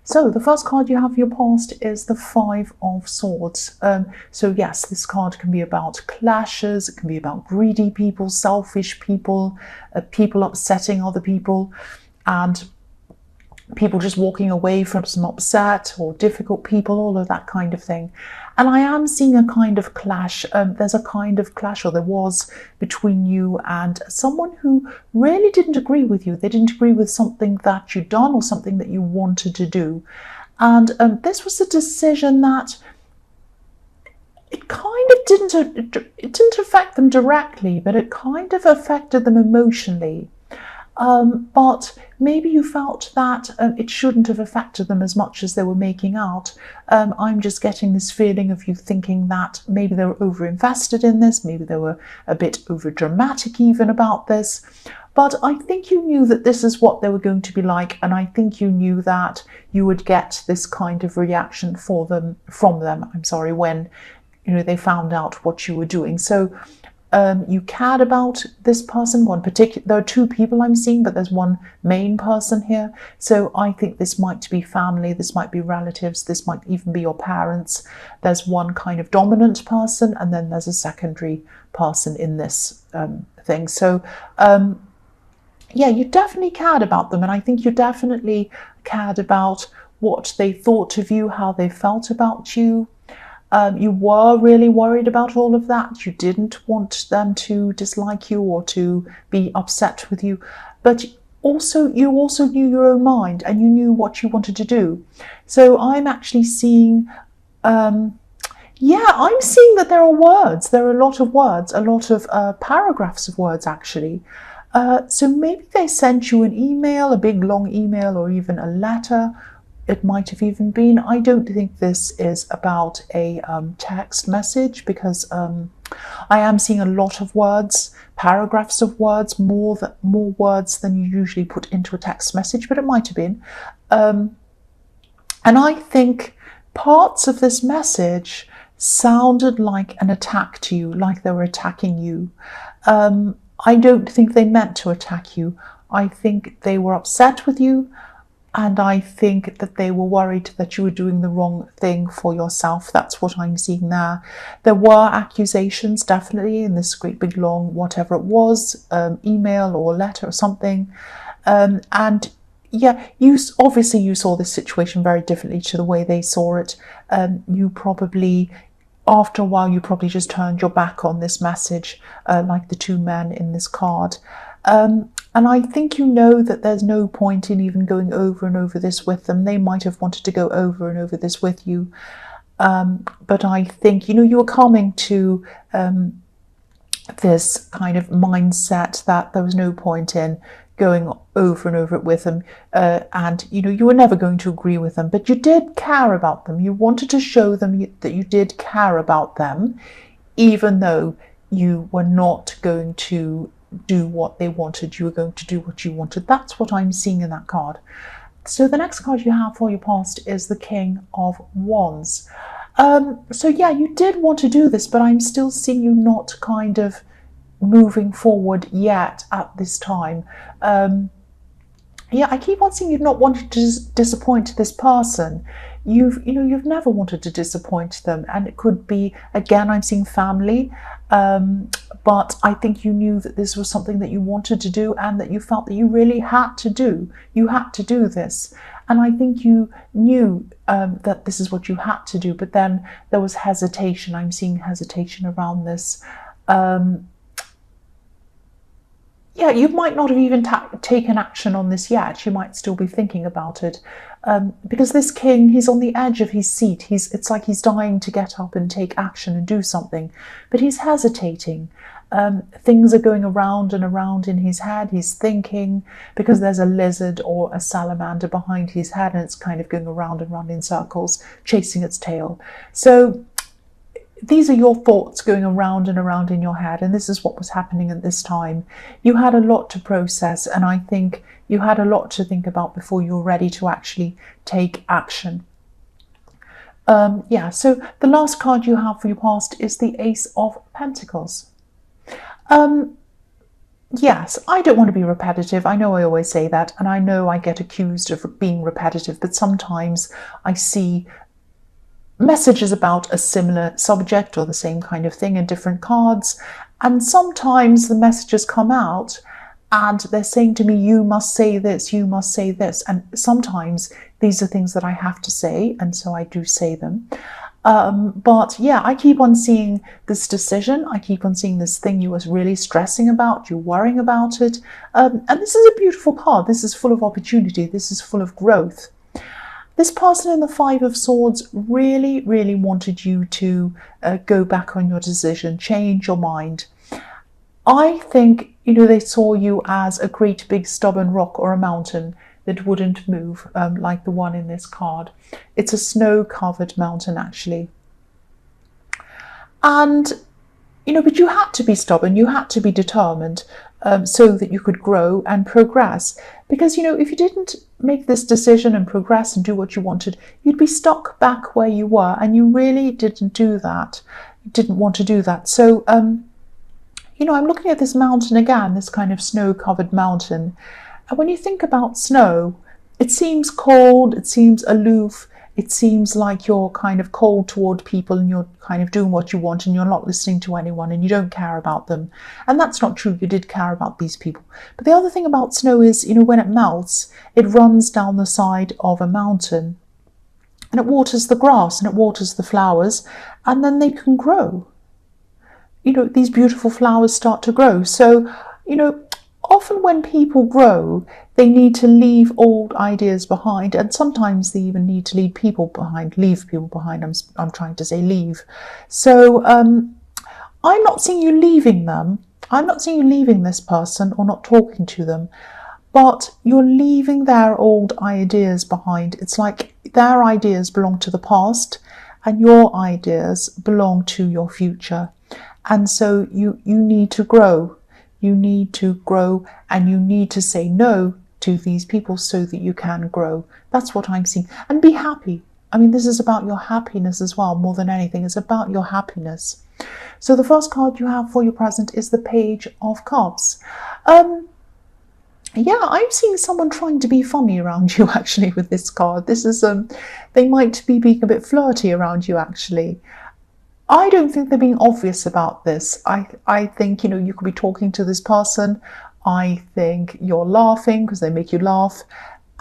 So the first card you have for your past is the Five of Swords. So yes, this card can be about clashes, it can be about greedy people, selfish people, people upsetting other people, and people just walking away from some upset or difficult people, all of that kind of thing. And I am seeing a kind of clash. There's a kind of clash, or there was, between you and someone who really didn't agree with you. They didn't agree with something that you'd done or something that you wanted to do. And this was a decision that it kind of didn't affect them directly, but it kind of affected them emotionally. But maybe you felt that it shouldn't have affected them as much as they were making out. I'm just getting this feeling of you thinking that maybe they were over-invested in this, maybe they were a bit over-dramatic even about this. But I think you knew that this is what they were going to be like, and I think you knew that you would get this kind of reaction from them, when they found out what you were doing. So you cared about this person, one particular. There are two people I'm seeing, but there's one main person here. So I think this might be family, this might be relatives, this might even be your parents. There's one kind of dominant person, and then there's a secondary person in this thing. So yeah, you definitely cared about them, and I think you definitely cared about what they thought of you, how they felt about you. You were really worried about all of that. You didn't want them to dislike you or to be upset with you, but you also knew your own mind, and you knew what you wanted to do. So I'm actually seeing, I'm seeing that there are words. There are a lot of words, a lot of paragraphs of words actually. So maybe they sent you an email, a big long email, or even a letter. It might have even been. I don't think this is about a text message, because I am seeing a lot of words, paragraphs of words, more words than you usually put into a text message, but it might have been. And I think parts of this message sounded like an attack to you, like they were attacking you. I don't think they meant to attack you. I think they were upset with you. And I think that they were worried that you were doing the wrong thing for yourself. That's what I'm seeing there. There were accusations, definitely, in this great big long, whatever it was, email or letter or something. And yeah, you saw this situation very differently to the way they saw it. You probably, after a while, you probably just turned your back on this message, like the two men in this card. And I think you know that there's no point in even going over and over this with them. They might have wanted to go over and over this with you. But I think, you were coming to this kind of mindset that there was no point in going over and over it with them. And, you were never going to agree with them. But you did care about them. You wanted to show them that you did care about them, even though you were not going to do what they wanted. You were going to do what you wanted. That's what I'm seeing in that card. So the next card you have for your past is the King of Wands. So yeah, you did want to do this, but I'm still seeing you not kind of moving forward yet at this time. Yeah, I keep on seeing you not wanting to disappoint this person. You've never wanted to disappoint them, and it could be, again, I'm seeing family, but I think you knew that this was something that you wanted to do, and that you felt that you really had to do. You had to do this, and I think you knew that this is what you had to do, but then there was hesitation. I'm seeing hesitation around this. Yeah, you might not have even taken action on this yet. You might still be thinking about it. Because this king, he's on the edge of his seat. It's like he's dying to get up and take action and do something. But he's hesitating. Things are going around and around in his head. He's thinking, because there's a lizard or a salamander behind his head, and it's kind of going around and around in circles, chasing its tail. So these are your thoughts going around and around in your head, and this is what was happening at this time. You had a lot to process, and I think you had a lot to think about before you were ready to actually take action. So the last card you have for your past is the Ace of Pentacles. yes, I don't want to be repetitive. I know I always say that, and I know I get accused of being repetitive, but sometimes I see messages about a similar subject or the same kind of thing in different cards, and sometimes the messages come out and they're saying to me, you must say this, you must say this, and sometimes these are things that I have to say, and so I do say them. But yeah, I keep on seeing this decision. I keep on seeing this thing you was really stressing about, you worrying about it. And this is a beautiful card. This is full of opportunity. This is full of growth. This person in the Five of Swords really, really wanted you to go back on your decision, change your mind. I think, they saw you as a great big stubborn rock or a mountain that wouldn't move, like the one in this card. It's a snow-covered mountain, actually. And, but you had to be stubborn, you had to be determined, so that you could grow and progress. Because, if you didn't make this decision and progress and do what you wanted, you'd be stuck back where you were, and you really didn't do that. You didn't want to do that. So, I'm looking at this mountain again, this kind of snow-covered mountain. And when you think about snow, it seems cold, it seems aloof, it seems like you're kind of cold toward people and you're kind of doing what you want and you're not listening to anyone and you don't care about them. And that's not true. You did care about these people. But the other thing about snow is, when it melts, it runs down the side of a mountain and it waters the grass and it waters the flowers, and then they can grow. These beautiful flowers start to grow. So, often when people grow, they need to leave old ideas behind, and sometimes they even need to leave people behind. I'm trying to say leave. So I'm not seeing you leaving them. I'm not seeing you leaving this person or not talking to them, but you're leaving their old ideas behind. It's like their ideas belong to the past and your ideas belong to your future. And so you need to grow. You need to grow and you need to say no to these people so that you can grow. That's what I'm seeing. And be happy. I mean, this is about your happiness as well, more than anything. It's about your happiness. So the first card you have for your present is the Page of Cups. Yeah, I'm seeing someone trying to be funny around you, actually, with this card. This is, they might be being a bit flirty around you, actually. I don't think they're being obvious about this. I think, you could be talking to this person. I think you're laughing because they make you laugh.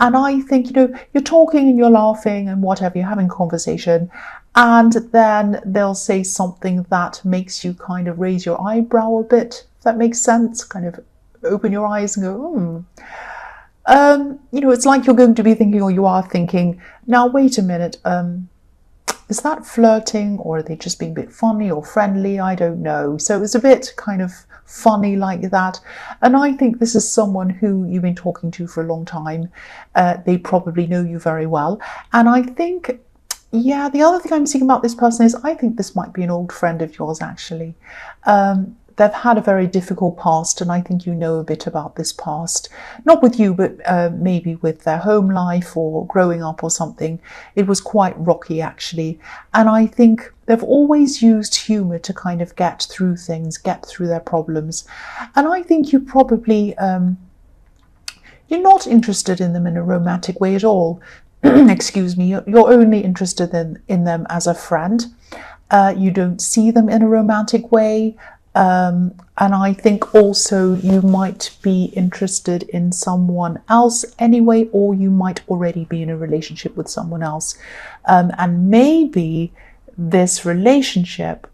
And I think, you're talking and you're laughing and whatever, you're having a conversation. And then they'll say something that makes you kind of raise your eyebrow a bit, if that makes sense. Kind of open your eyes and go, it's like you're going to be thinking, or you are thinking, now, wait a minute, is that flirting, or are they just being a bit funny or friendly? I don't know. So it was a bit kind of funny like that. And I think this is someone who you've been talking to for a long time. They probably know you very well. And I think, yeah, the other thing I'm seeing about this person is I think this might be an old friend of yours, actually. They've had a very difficult past, and I think you know a bit about this past. Not with you, but maybe with their home life or growing up or something. It was quite rocky, actually. And I think they've always used humour to kind of get through things, get through their problems. And I think you probably, you're not interested in them in a romantic way at all. Excuse me, you're only interested in them as a friend. You don't see them in a romantic way. And I think also you might be interested in someone else anyway, or you might already be in a relationship with someone else. And maybe this relationship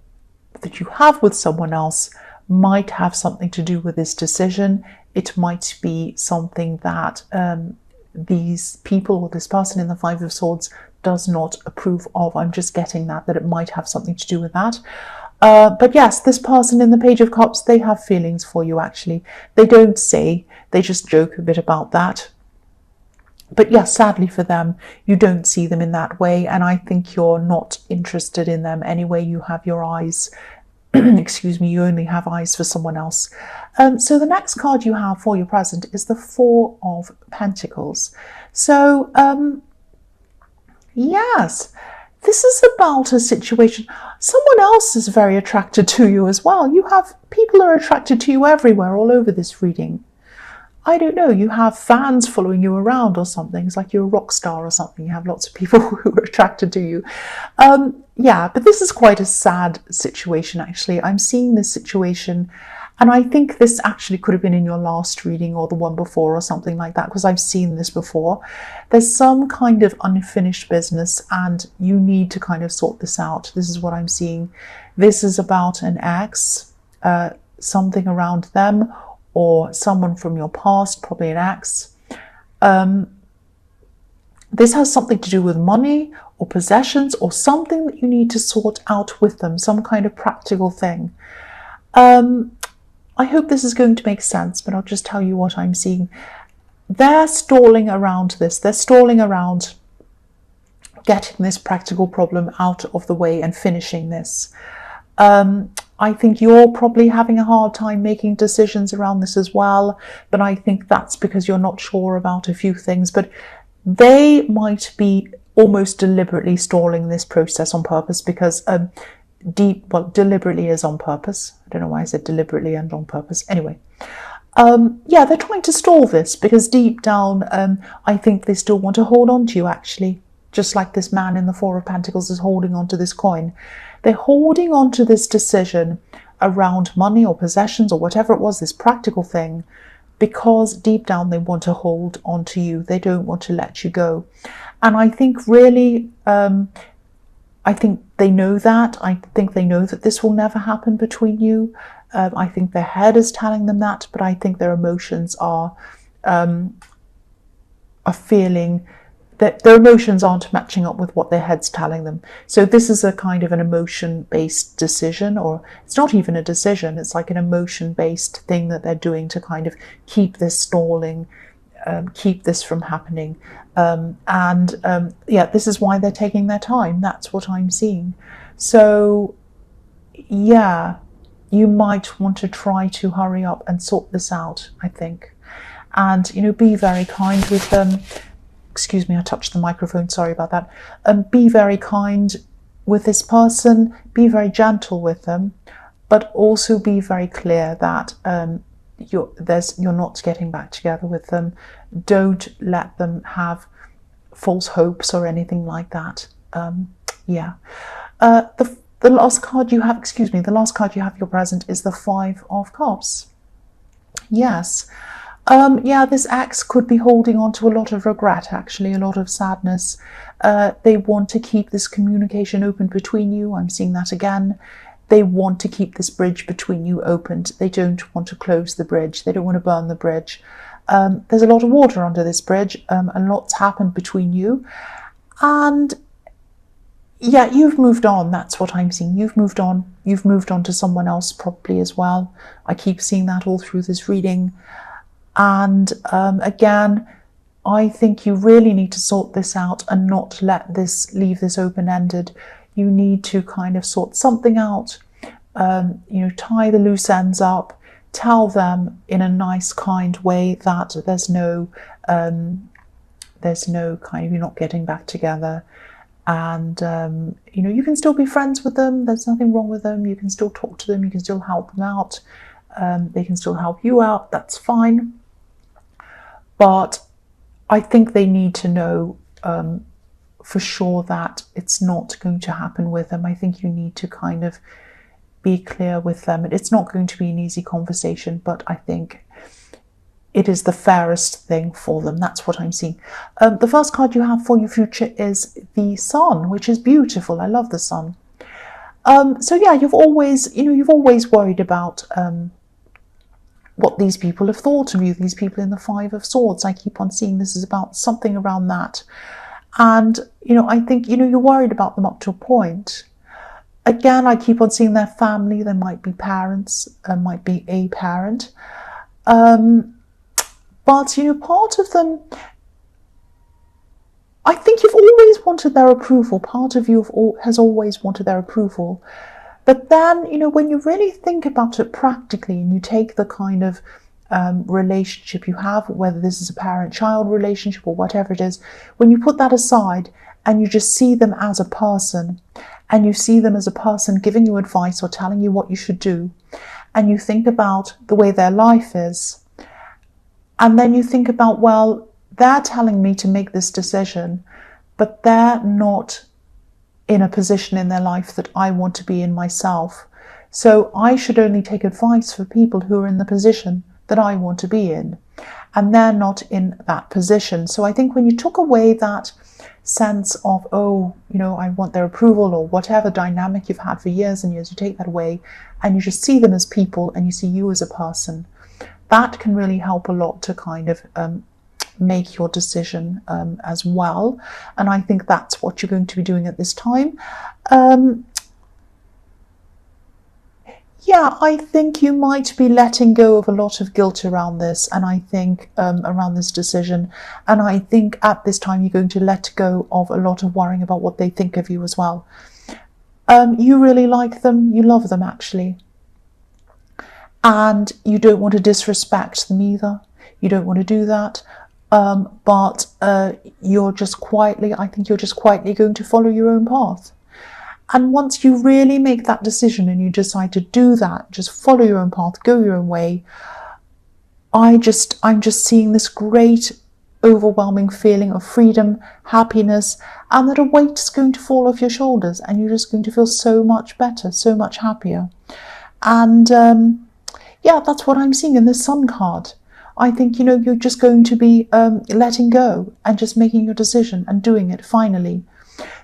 that you have with someone else might have something to do with this decision. It might be something that these people or this person in the Five of Swords does not approve of. I'm just getting that it might have something to do with that. But yes, this person in the Page of Cups, they have feelings for you, actually. They don't say, they just joke a bit about that. But yes, sadly for them, you don't see them in that way. And I think you're not interested in them anyway. You have your eyes, excuse me, you only have eyes for someone else. So the next card you have for your present is the Four of Pentacles. So, yes, this is about a situation. Someone else is very attracted to you as well. People are attracted to you everywhere, all over this reading. I don't know, you have fans following you around or something. It's like you're a rock star or something. You have lots of people who are attracted to you. Yeah, but this is quite a sad situation, actually. I'm seeing this situation, and I think this actually could have been in your last reading or the one before or something like that, because I've seen this before. There's some kind of unfinished business, and you need to kind of sort this out. This is what I'm seeing. This is about an ex, something around them, or someone from your past, probably an ex. This has something to do with money or possessions or something that you need to sort out with them, some kind of practical thing. I hope this is going to make sense, but I'll just tell you what I'm seeing. They're stalling around this. They're stalling around getting this practical problem out of the way and finishing this. I think you're probably having a hard time making decisions around this as well, but I think that's because you're not sure about a few things. But they might be almost deliberately stalling this process on purpose, because deliberately is on purpose. I don't know why I said deliberately and on purpose. Anyway, yeah, they're trying to stall this because deep down, I think they still want to hold on to you, actually. Just like this man in the Four of Pentacles is holding on to this coin. They're holding on to this decision around money or possessions or whatever it was, this practical thing, because deep down they want to hold on to you. They don't want to let you go. And I think really, I think they know that. I think they know that this will never happen between you. I think their head is telling them that, but I think their emotions are feeling that their emotions aren't matching up with what their head's telling them. So this is a kind of an emotion-based decision, or it's not even a decision, it's like an emotion-based thing that they're doing to kind of keep this stalling, keep this from happening. Yeah, this is why they're taking their time. That's what I'm seeing. So yeah, you might want to try to hurry up and sort this out, I think. And, you know, be very kind with them. Excuse me, I touched the microphone, sorry about that. Be very kind with this person, be very gentle with them, but also be very clear that you're not getting back together with them. Don't let them have false hopes or anything like that. Yeah. The last card you have, the last card you have your present is the Five of Cups. Yes. Yeah, this ex could be holding on to a lot of regret, actually, a lot of sadness. They want to keep this communication open between you. I'm seeing that again. They want to keep this bridge between you opened. They don't want to close the bridge. They don't want to burn the bridge. There's a lot of water under this bridge. A lot's happened between you. And yeah, you've moved on. That's what I'm seeing. You've moved on. You've moved on to someone else probably as well. I keep seeing that all through this reading. And again, I think you really need to sort this out and not leave this open-ended. You need to kind of sort something out, you know, tie the loose ends up, tell them in a nice, kind way that there's no kind of, you're not getting back together. And, you know, you can still be friends with them. There's nothing wrong with them. You can still talk to them. You can still help them out. They can still help you out. That's fine. But I think they need to know for sure that it's not going to happen with them. I think you need to kind of be clear with them. It's not going to be an easy conversation, but I think it is the fairest thing for them. That's what I'm seeing. The first card you have for your future is the Sun, which is beautiful. I love the Sun. So yeah, you've always worried about what these people have thought of you, these people in the Five of Swords. I keep on seeing this is about something around that. And, you know, I think, you know, you're worried about them up to a point. Again, I keep on seeing their family. There might be parents, might be a parent. But, you know, part of them, I think you've always wanted their approval. Part of you has always wanted their approval. But then, you know, when you really think about it practically and you take the kind of relationship you have, whether this is a parent-child relationship or whatever it is, when you put that aside and you just see them as a person, and you see them as a person giving you advice or telling you what you should do, and you think about the way their life is, and then you think about, well, they're telling me to make this decision, but they're not in a position in their life that I want to be in myself. So I should only take advice for people who are in the position that I want to be in, and they're not in that position. So I think when you took away that sense of, oh, you know, I want their approval, or whatever dynamic you've had for years and years, you take that away and you just see them as people and you see you as a person. That can really help a lot to kind of make your decision as well. And I think that's what you're going to be doing at this time. Yeah, I think you might be letting go of a lot of guilt around this, and I think around this decision. And I think at this time you're going to let go of a lot of worrying about what they think of you as well. You really like them, you love them actually. And you don't want to disrespect them either. You don't want to do that. But you're just quietly, I think you're just quietly going to follow your own path. And once you really make that decision and you decide to do that, just follow your own path, go your own way, I'm just seeing this great overwhelming feeling of freedom, happiness, and that a weight is going to fall off your shoulders and you're just going to feel so much better, so much happier. And yeah, that's what I'm seeing in this Sun card. I think, you know, you're just going to be letting go and just making your decision and doing it finally.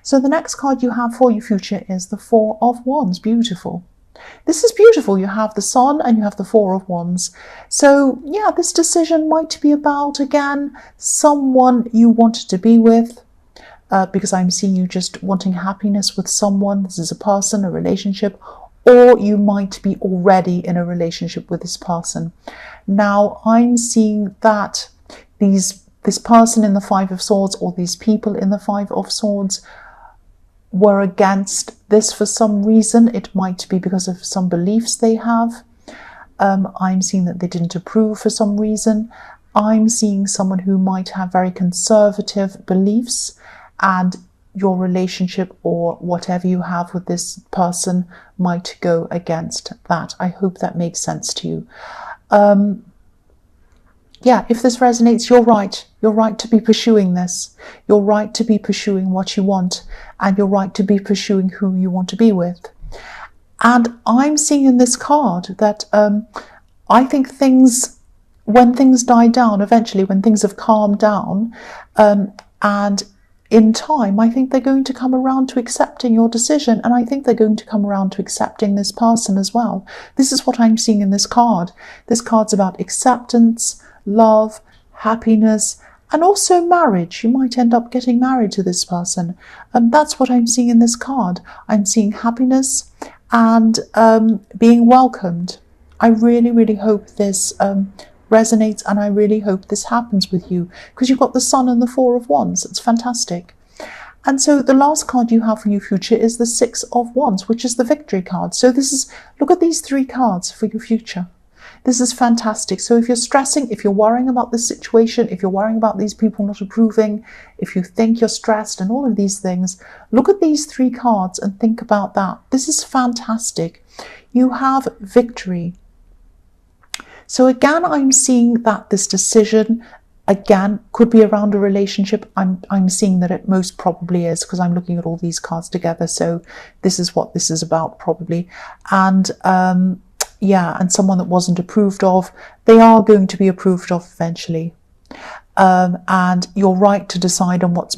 So the next card you have for your future is the Four of Wands. Beautiful. This is beautiful. You have the Sun and you have the Four of Wands. So yeah, this decision might be about, again, someone you wanted to be with, because I'm seeing you just wanting happiness with someone. This is a person, a relationship, or you might be already in a relationship with this person. Now I'm seeing that this person in the Five of Swords, or these people in the Five of Swords, were against this for some reason. It might be because of some beliefs they have. I'm seeing that they didn't approve for some reason. I'm seeing someone who might have very conservative beliefs, and your relationship or whatever you have with this person might go against that. I hope that makes sense to you. Yeah, if this resonates, you're right. You're right to be pursuing this. You're right to be pursuing what you want, and you're right to be pursuing who you want to be with. And I'm seeing in this card that I think when things die down, eventually, when things have calmed down, and in time, I think they're going to come around to accepting your decision, and I think they're going to come around to accepting this person as well. This is what I'm seeing in this card. This card's about acceptance, love, happiness, and also marriage. You might end up getting married to this person. And that's what I'm seeing in this card. I'm seeing happiness and being welcomed. I really, really hope this resonates, and I really hope this happens with you, because you've got the Sun and the Four of Wands. It's fantastic. And so the last card you have for your future is the Six of Wands, which is the Victory card. So this is, look at these three cards for your future. This is fantastic. So if you're stressing, if you're worrying about this situation, if you're worrying about these people not approving, if you think you're stressed and all of these things, look at these three cards and think about that. This is fantastic. You have victory. So again, I'm seeing that this decision, again, could be around a relationship. I'm seeing that it most probably is, because I'm looking at all these cards together. So this is what this is about probably. And yeah, and someone that wasn't approved of, they are going to be approved of eventually. And you're right to decide on what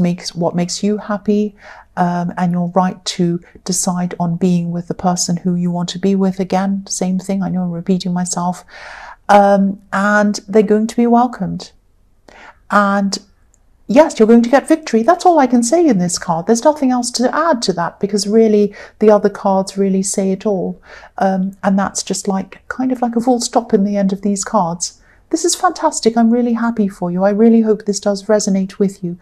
makes you happy, and you're right to decide on being with the person who you want to be with. Again, same thing, I know I'm repeating myself. And they're going to be welcomed. And yes, you're going to get victory. That's all I can say in this card. There's nothing else to add to that, because really the other cards really say it all. And that's just like kind of like a full stop in the end of these cards. This is fantastic. I'm really happy for you. I really hope this does resonate with you.